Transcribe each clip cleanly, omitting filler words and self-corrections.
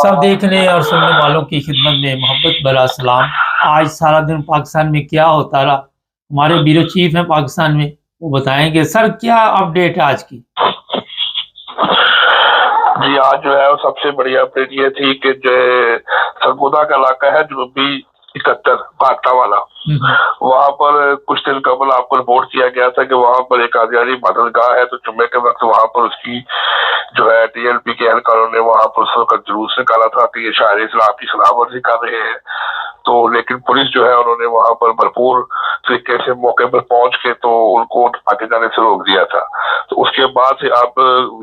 सब देखने और सुनने वालों की खिदमत में मोहब्बत भरा सलाम। आज सारा दिन पाकिस्तान में क्या होता रहा, हमारे ब्यूरो चीफ हैं पाकिस्तान में, वो बताएंगे। सर, क्या अपडेट है आज की? जी, आज जो है वो सबसे बड़ी अपडेट ये थी कि जो सरगोदा का इलाका है जनूबी 71 भागता वाला, वहां पर कुछ दिन कबल आपको रिपोर्ट किया गया था कि वहां पर एक आदियारी इबादतगाह है, तो जुम्मे के वक्त वहां पर उसकी जो है टीएलपी के एहलकारों ने वहां पर उस वक्त जुलूस निकाला था कि ये शायर इस्लाम की सलामवर्जी कर रहे हैं। तो लेकिन पुलिस जो है उन्होंने वहां पर भरपूर तरीके से मौके पर पहुंच के तो उनको आगे जाने से रोक दिया था। तो उसके बाद से अब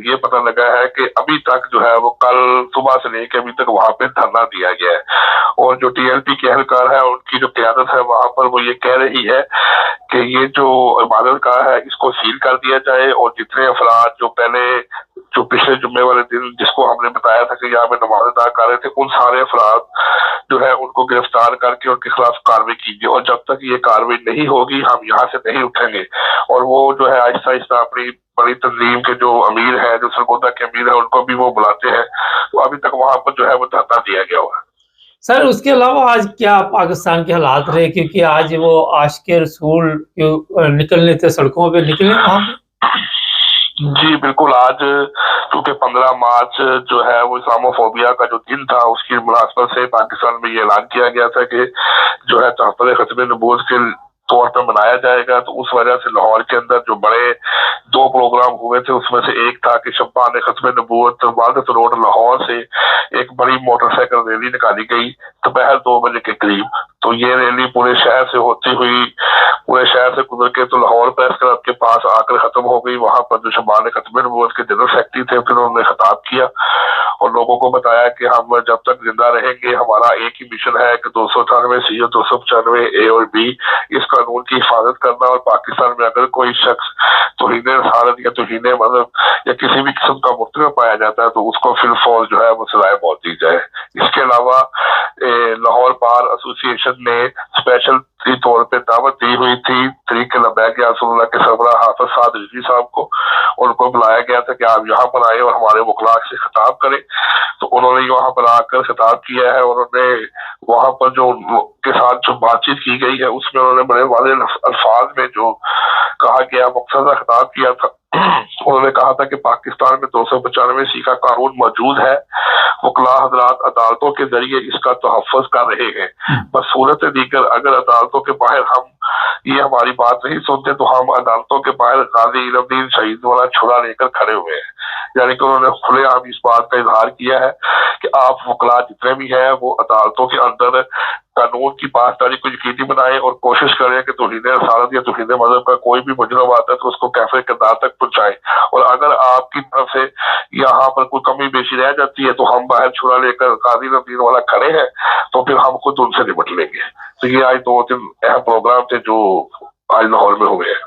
ये पता लगा है कि अभी तक जो है वो कल सुबह से लेकर अभी तक वहां पे धरना दिया गया है, और जो टीएलपी के एहलकार है उनकी जो क्यादत है वहां पर वो ये कह रही है कि ये जो इबादतगाह है इसको सील कर दिया जाए, और जितने अफराद जो पिछले जुम्मे वाले दिन जिसको हमने बताया था कि यहाँ पे नमाज अदा कर रहे थे, उन सारे अफराद जो है उनको गिरफ्तार करके उनके खिलाफ कार्रवाई कीजिए, और जब तक ये कार्रवाई नहीं होगी हम यहाँ से नहीं उठेंगे। और वो जो है आहिस्ता आहिस्ता अपनी बड़ी तंजीम के जो अमीर है, जो सरगोदा के अमीर है, उनको भी वो बुलाते हैं। तो अभी तक वहां पर जो है वो धरना दिया गया हुआ है। सर, उसके अलावा आज क्या पाकिस्तान के हालात रहे, क्योंकि आज वो आशिक़े रसूल निकलने थे, सड़कों पे निकले वहां पे? जी बिल्कुल, आज क्योंकि 15 मार्च जो है वो इस्लामोफोबिया का जो दिन था, उसकी मुनासबत से पाकिस्तान में ये ऐलान किया गया था कि जो है तहफ़्फ़ुज़ ख़त्म नबूवत के तौर पर मनाया जाएगा। तो उस वजह से लाहौर के अंदर जो बड़े 2 प्रोग्राम हुए थे, उसमें से एक था कि शब्बान ख़त्म नबूवत वादत रोड लाहौर से एक बड़ी मोटरसाइकिल रैली निकाली गई दोपहर 2 बजे के करीब। तो ये रैली पूरे शहर से होती हुई पूरे शहर से गुजर के तो लाहौर प्रेस क्लब के पास आकर खत्म हो गई। वहां पर जो शब्बान ख़त्म नबूवत के जनरल सेक्रेटरी थे, फिर उन्होंने खिताब किया और लोगों को बताया कि हम जब तक जिंदा रहेंगे हमारा एक ही मिशन है कि 298C और 295A और B इस कानून की हिफाजत करना, और पाकिस्तान में अगर कोई शख्स तौहीन रसालत या तौहीन मज़हब या किसी भी किस्म का मुर्तकब पाया जाता है तो उसको फिलफौर जो है वो सज़ाए मौत दी जाए। इसके अलावा लाहौर बार एसोसिएशन ने स्पेशल तौर पे दावत दी हुई थी तरीक़े लब्बैक या रसूलुल्लाह के सरबराह हाफिज साद रिजवी साहब को, उनको बुलाया गया था कि आप यहाँ पर आए और हमारे वकला से खिताब करें। तो उन्होंने वहां पर आकर खिताब किया है, और उन्होंने वहां पर जो के साथ जो बातचीत की गई है उसमें उन्होंने बड़े वाज़ेह अल्फाज में जो कहा गया मकसद खिताब किया था। उन्होंने कहा था कि पाकिस्तान में 295C का कानून मौजूद है, वकला हजरात अदालतों के जरिए इसका तहफ़्फ़ुज़ कर रहे हैं। बस सूरत दीगर अगर अदालतों के बाहर हम ये हमारी बात नहीं सुनते तो हम अदालतों के बाहर गाजी इल्मुद्दीन शहीद वाला छुरा लेकर खड़े हुए हैं। यानी कि उन्होंने खुलेआम इस बात का इजहार किया है कि आप वकला जितने भी हैं वो अदालतों के अंदर कानून की पासदारी को यकीनी बनाएं और कोशिश करें कि तौहीन रसालत या तौहीन मज़हब का कोई भी मुजरम आता है तो उसको कैफ़े किरदार तक पहुंचाएं, और अगर आपकी तरफ से यहाँ पर कोई कमी बेशी रह जाती है तो हम बाहर छुरा लेकर काजी नबीर वाला खड़े हैं, तो फिर हम खुद उनसे निपट लेंगे। तो ये आज 2-3 अहम प्रोग्राम थे जो आज लाहौर में हुए हैं।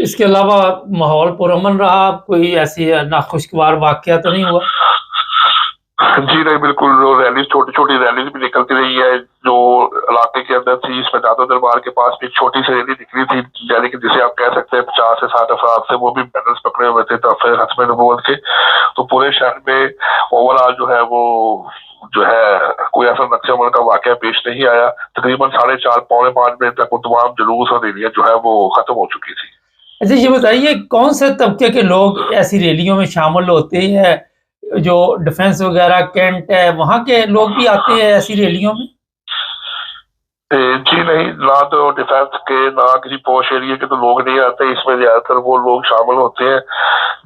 इसके अलावा माहौल पुरअमन रहा, कोई ऐसी नाखुशगवार वाकया तो नहीं हुआ? जी नहीं, बिल्कुल। रैली छोटी छोटी रैलीज भी निकलती रही है जो इलाके के अंदर थी। इसमें दादा दरबार के पास भी एक छोटी सी रैली निकली थी, यानी कि जिसे आप कह सकते हैं 50 से 60 अफराद से, वो भी बैनर्स पकड़े हुए थे तहफ़्फ़ुज़ ख़त्म नबूवत के। तो पूरे शहर में ओवरऑल जो है वो जो है कोई ऐसा नक्शे अमल का वाकया पेश नहीं आया। तकरीबन 4:30 पौने 5 बजे तक वो तमाम जुलूस और रैलियां जो है वो खत्म हो चुकी थी। अच्छा, ये बताइए कौन से तबके के लोग ऐसी रैलियों में शामिल होते हैं? जो डिफेंस वगैरह कैंट है, वहाँ के लोग भी आते हैं ऐसी रैलियों में? जी नहीं, ना तो डिफेंस के ना किसी पॉश एरिया के तो लोग नहीं आते। इसमें ज्यादातर वो लोग शामिल होते हैं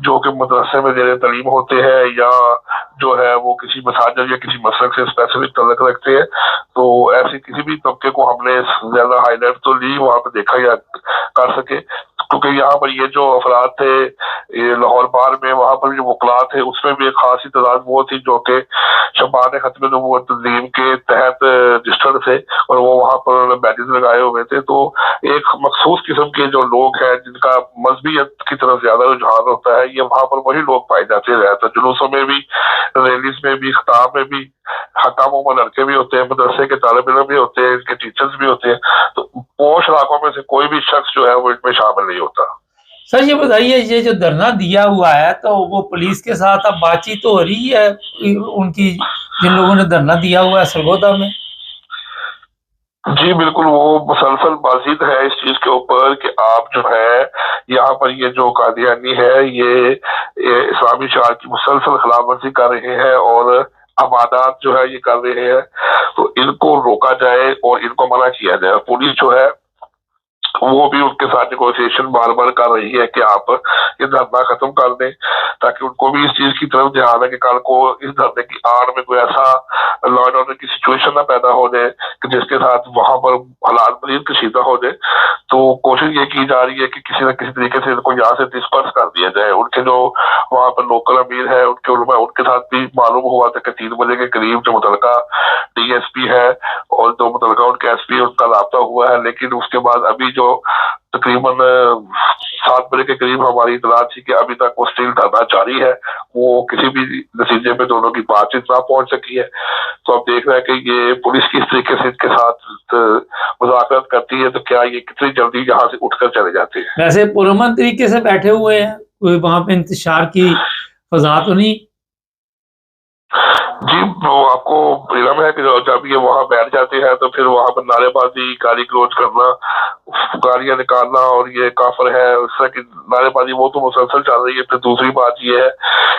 जो कि मदरसे में ज़ेरे तालीम होते हैं या जो है वो किसी मसाजिद या किसी मसलक से स्पेसिफिक तल्लुक़ रखते हैं। तो ऐसे किसी भी तबके को हमने ज्यादा हाईलाइट तो ली वहाँ पे देखा या कर सके, क्योंकि यहाँ पर ये जो अफराद थे लाहौर बार में, वहाँ पर जो वकला थे उसमें भी एक खासी तादाद वो थी जो कि शब्बान ख़त्म नबूवत तंजीम के तहत रजिस्टर्ड थे, और वो वहाँ पर बैजेस लगाए हुए थे। तो एक मखसूस किस्म के जो लोग हैं जिनका मजहबियत की तरफ ज्यादा रुझान होता है, ये वहाँ पर वही लोग पाए जाते हैं। ज्यादातर जुलूसों में भी, रैलीज में भी, खिताब में भी हकामों में लड़के भी होते हैं, मदरसे के तालिब इल्म भी होते हैं, इनके टीचर्स भी होते हैं। तो पोश इलाकों में से कोई भी शख्स जो है वो इनमें शामिल नहीं होता। सर ये बताइए, ये जो धरना दिया हुआ है तो वो पुलिस के साथ अब बातचीत तो हो रही है उनकी, जिन लोगों ने धरना दिया हुआ है सरगोदा में? जी बिल्कुल, वो मुसलसल बाजिद है इस चीज के ऊपर कि आप जो है यहाँ पर ये जो कादियानी है ये इस्लामी शार की मुसलसल खिलाफ वर्जी कर रहे हैं और अबादात जो है ये कर रहे हैं, तो इनको रोका जाए और इनको मना किया जाए। पुलिस जो है वो भी उनके साथ नेगोशिएशन बार बार कर रही है कि आप ये धरना खत्म कर दें, ताकि उनको भी इस चीज की तरफ ध्यान है कि कल को इस धरने की आड़ में कोई ऐसा लॉ एंड ऑर्डर की सिचुएशन ना पैदा हो जाए कि जिसके साथ वहां पर हालात मजीद कशीदा हो जाए। तो कोशिश ये की जा रही है कि किसी न किसी तरीके से इनको यहाँ से डिस्पर्स कर दिया जाए। उनके जो वहां पर लोकल अमीर है उनके साथ भी मालूम हुआ था कि 3 बजे के करीब जो मुतलका डीएसपी है और जो मुतलका उनके एसपी उनका राब्ता हुआ है, लेकिन उसके बाद अभी जो तकरीबन 7 बजे के करीब हमारी इतला थी कि अभी तक वो स्टिल धरना जारी है, वो किसी भी नतीजे पे दोनों की बातचीत ना पहुंच सकी है। तो अब देख रहे हैं कि ये पुलिस किस तरीके से इसके साथ मुज़ाकरात करती है, तो क्या ये कितनी जल्दी यहाँ से उठकर चले जाते हैं। वैसे पुरअमन तरीके से बैठे हुए हैं, कोई वहां पे इंतशार की फजा तो नहीं? जी, वो आपको इलम है कि जब ये वहां बैठ जाते हैं तो फिर वहां पर नारेबाजी, गाली गलौज करना, गालियां निकालना और ये काफिर है उस तरह की नारेबाजी वो तो मुसलसल चल रही है। फिर दूसरी बात ये है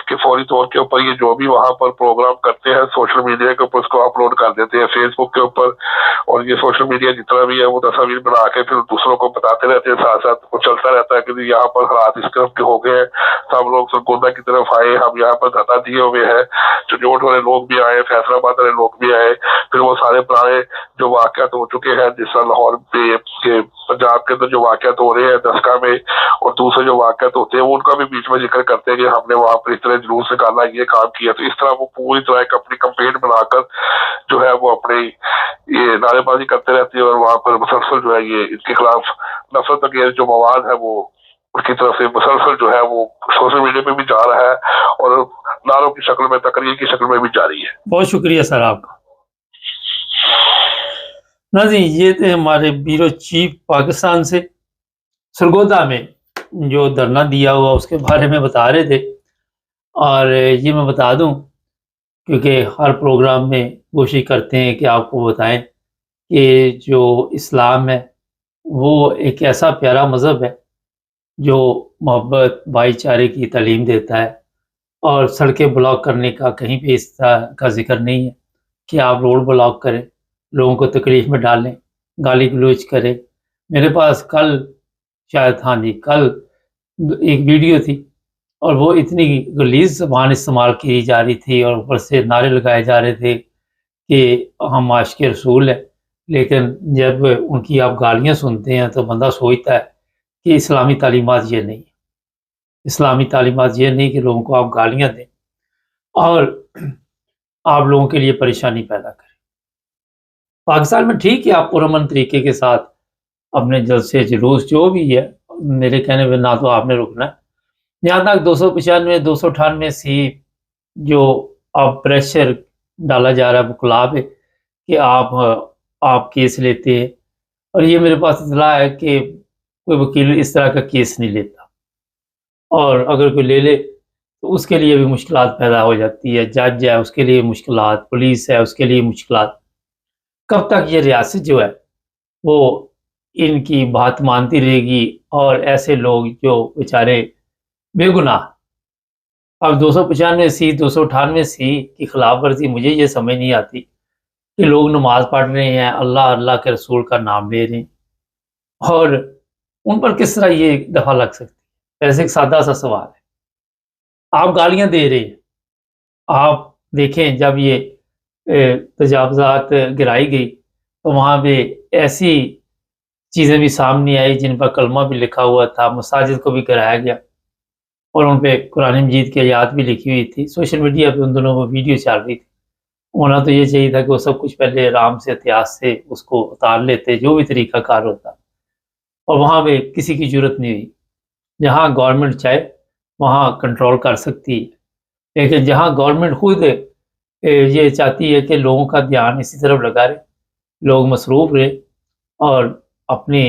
कि फौरी तौर के ऊपर ये जो भी वहां पर प्रोग्राम करते हैं सोशल मीडिया के ऊपर उसको अपलोड कर देते हैं फेसबुक के ऊपर, और ये सोशल मीडिया जितना भी है वो तस्वीर बना के फिर दूसरों को बताते रहते हैं, साथ साथ वो चलता रहता है कि यहाँ पर हालात इस तरफ के हो गए हैं, सब लोग सरगोदा की तरफ आए, हम यहाँ पर धरना दिए हुए हैं, चुनौट वाले लोग भी आए, फैसलाबाद वाले लोग भी आए। फिर वो सारे पुराने जो वाकयात हो चुके हैं, जिस तरह लाहौर पे पंजाब के अंदर जो वाकयात हो रहे हैं दसका में और दूसरे जो वाकयात होते हैं वो उनका भी बीच में जिक्र करते हैं कि हमने वहां पर इस तरह जुलूस निकाला, ये काम किया। तो इस तरह वो पूरी तरह एक अपनी कंपेन बनाकर जो है वो अपने ये नारेबाजी करते रहते हैं और वहां पर मुसलसल जो है ये इनके खिलाफ नफरत अंगेज जो मवाद है वो उसकी तरफ से मुसलसल जो है वो सोशल मीडिया पे भी जा रहा है और नारों की शक्ल में, तकरीर की शक्ल में भी जारी है। बहुत शुक्रिया सर आपका। नाज़रीन, ये थे हमारे ब्यूरो चीफ पाकिस्तान से, सरगोदा में जो धरना दिया हुआ उसके बारे में बता रहे थे। और ये मैं बता दूं, क्योंकि हर प्रोग्राम में कोशिश करते हैं कि आपको बताएं कि जो इस्लाम है वो एक ऐसा प्यारा मज़हब है जो मोहब्बत भाईचारे की तालीम देता है, और सड़कें ब्लॉक करने का कहीं पे इस तरह का जिक्र नहीं है कि आप रोड ब्लॉक करें, लोगों को तकलीफ में डालें, गाली गलौज करें। मेरे पास कल शायद, हाँ जी, कल एक वीडियो थी और वो इतनी गलीज़ ज़बान इस्तेमाल की जा रही थी और ऊपर से नारे लगाए जा रहे थे कि हम आशिक़ रसूल हैं। लेकिन जब उनकी आप गालियाँ सुनते हैं तो बंदा सोचता है कि इस्लामी तालीमात ये नहीं है। इस्लामी तालीमात ये नहीं कि लोगों को आप गालियाँ दें और आप लोगों के लिए परेशानी पैदा करें। पाकिस्तान में ठीक है, आप पुरअमन तरीके के साथ अपने जलसे जुलूस जो भी है, मेरे कहने पे ना तो आपने रुकना है। यहाँ तक 295 298 सी जो अब प्रेशर डाला जा रहा है वकला पे कि आप केस लेते हैं, और ये मेरे पास इतला है कि कोई वकील इस तरह का केस नहीं लेता, और अगर कोई ले ले तो उसके लिए भी मुश्किलात पैदा हो जाती है। जज है उसके लिए मुश्किलात, पुलिस है उसके लिए मुश्किलात। कब तक ये रियासत जो है वो इनकी बात मानती रहेगी और ऐसे लोग जो बेचारे बेगुनाह, अब 295 सी 298 सी की खिलाफ वर्जी मुझे ये समझ नहीं आती कि लोग नमाज पढ़ रहे हैं, अल्लाह अल्लाह के रसूल का नाम ले रहे हैं, और उन पर किस तरह ये दफा लग सकती है। ऐसे एक सादा सा सवाल है, आप गालियां दे रहे हैं, आप देखें जब ये तजावज़ात गिराई गई तो वहाँ पे ऐसी चीज़ें भी सामने आई जिन पर कलमा भी लिखा हुआ था, मसाजिद को भी गिराया गया और उन पे कुरान मजीद की आयत भी लिखी हुई थी। सोशल मीडिया पे उन दोनों को वीडियो चल रही थी। होना तो ये चाहिए था कि वो सब कुछ पहले आराम से एहतियात से उसको उतार लेते, जो भी तरीका कार होता, और वहाँ पे किसी की ज़रूरत नहीं हुई। जहाँ गवर्नमेंट चाहे वहाँ कंट्रोल कर सकती है, लेकिन जहाँ गवर्नमेंट खुद ये चाहती है कि लोगों का ध्यान इसी तरफ लगा रहे, लोग मसरूफ़ रहे और अपने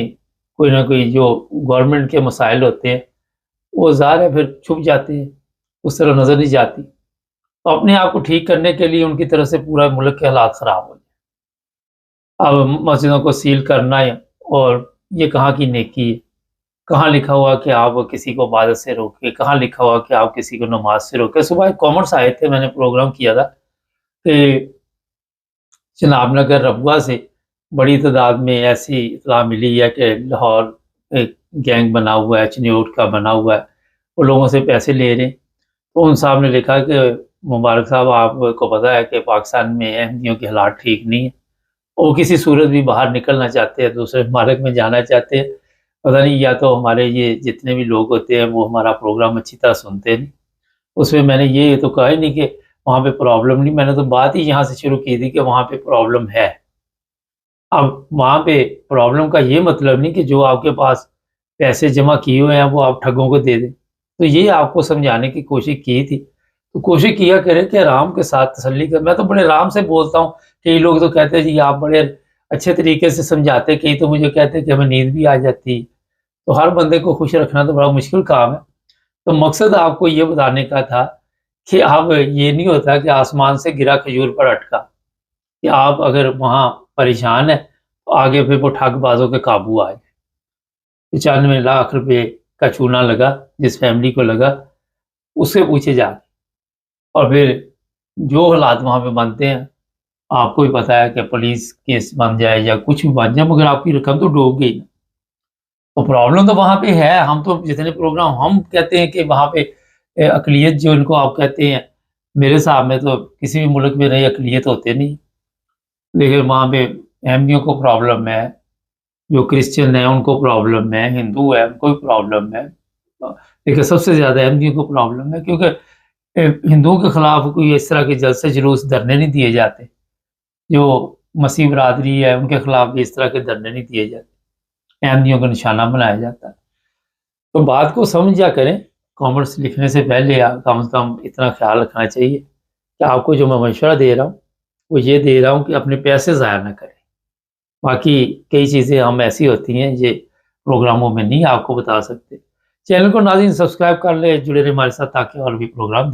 कोई ना कोई जो गवर्नमेंट के मसाइल होते हैं وہ ظاہر ہے پھر چھپ جاتے ہیں، اس طرح نظر نہیں جاتی. تو اپنے آپ کو ٹھیک کرنے کے لیے ان کی طرف سے پورا ملک کے حالات خراب ہو جائے. اب مسجدوں کو سیل کرنا ہے، اور یہ کہاں کی نیکی ہے؟ کہاں لکھا ہوا کہ آپ کسی کو عبادت سے روکے؟ کہاں لکھا ہوا کہ آپ کسی کو نماز سے روکے؟ صبح ایک کامنٹس آئے تھے، میں نے پروگرام کیا تھا کہ جناب نگر ربوہ سے بڑی تعداد میں ایسی اطلاع ملی ہے کہ لاہور ایک گینگ بنا ہوا ہے، چنیوٹ کا بنا ہوا ہے، وہ لوگوں سے پیسے لے رہے ہیں. تو ان صاحب نے لکھا کہ مبارک صاحب، آپ کو پتہ ہے کہ پاکستان میں احمدیوں کے حالات ٹھیک نہیں ہیں، وہ کسی صورت بھی باہر نکلنا چاہتے ہیں، دوسرے ممالک میں جانا چاہتے ہیں. پتہ نہیں، یا تو ہمارے یہ جتنے بھی لوگ ہوتے ہیں وہ ہمارا پروگرام اچھی طرح سنتے نہیں. اس میں میں نے یہ تو کہا ہی نہیں کہ وہاں پہ پرابلم نہیں، میں نے تو بات ہی یہاں سے شروع کی تھی کہ وہاں پہ پرابلم ہے. اب وہاں پہ پرابلم کا یہ مطلب نہیں کہ جو آپ کے پاس پیسے جمع کیے ہوئے ہیں وہ آپ ٹھگوں کو دے دیں. تو یہ آپ کو سمجھانے کی کوشش کی تھی. تو کوشش کیا کریں کہ آرام کے ساتھ تسلی کر. میں تو بڑے آرام سے بولتا ہوں، کئی لوگ تو کہتے ہیں جی آپ بڑے اچھے طریقے سے سمجھاتے، کئی تو مجھے کہتے ہیں کہ ہمیں نیند بھی آ جاتی. تو ہر بندے کو خوش رکھنا تو بڑا مشکل کام ہے. تو مقصد آپ کو یہ بتانے کا تھا کہ اب یہ نہیں ہوتا کہ آسمان سے گرا کھجور پر اٹکا، کہ آپ اگر وہاں پریشان ہیں تو آگے پھر وہ ٹھگ بازوں کے قابو آئے. 95 لاکھ روپے کا چونا لگا جس فیملی کو لگا، اس سے پوچھے جا کے. اور پھر جو حالات وہاں پہ بنتے ہیں آپ کو بھی پتہ ہے کہ پولیس کیس بن جائے یا کچھ بھی بن جائے، مگر آپ کی رقم تو ڈوب گئی نا. تو پرابلم تو وہاں پہ ہے. ہم تو جتنے پروگرام ہم کہتے ہیں کہ وہاں پہ اقلیت جو ان کو آپ کہتے ہیں، میرے حساب میں تو کسی بھی ملک میں نئی اقلیت ہوتے نہیں، لیکن وہاں پہ احمدیوں کو پرابلم ہے، جو کرسچن ہیں ان کو پرابلم ہے، ہندو ہے ان کو بھی پرابلم ہے، لیکن سب سے زیادہ احمدیوں کو پرابلم ہے. کیونکہ ہندوؤں کے خلاف کوئی اس طرح کے جلسے جلوس دھرنے نہیں دیے جاتے، جو مسیح برادری ہے ان کے خلاف بھی اس طرح کے دھرنے نہیں دیے جاتے، احمدیوں کا نشانہ بنایا جاتا ہے. تو بات کو سمجھا کریں. کامنٹس لکھنے سے پہلے کم از کم اتنا خیال رکھنا چاہیے کہ آپ کو جو میں مشورہ دے رہا ہوں وہ یہ دے رہا ہوں کہ اپنے پیسے ضائع نہ کریں. باقی کئی چیزیں ہم ایسی ہوتی ہیں یہ پروگراموں میں نہیں آپ کو بتا سکتے. چینل کو ناظرین سبسکرائب کر لیں، جڑے رہیں ہمارے ساتھ تاکہ اور بھی پروگرام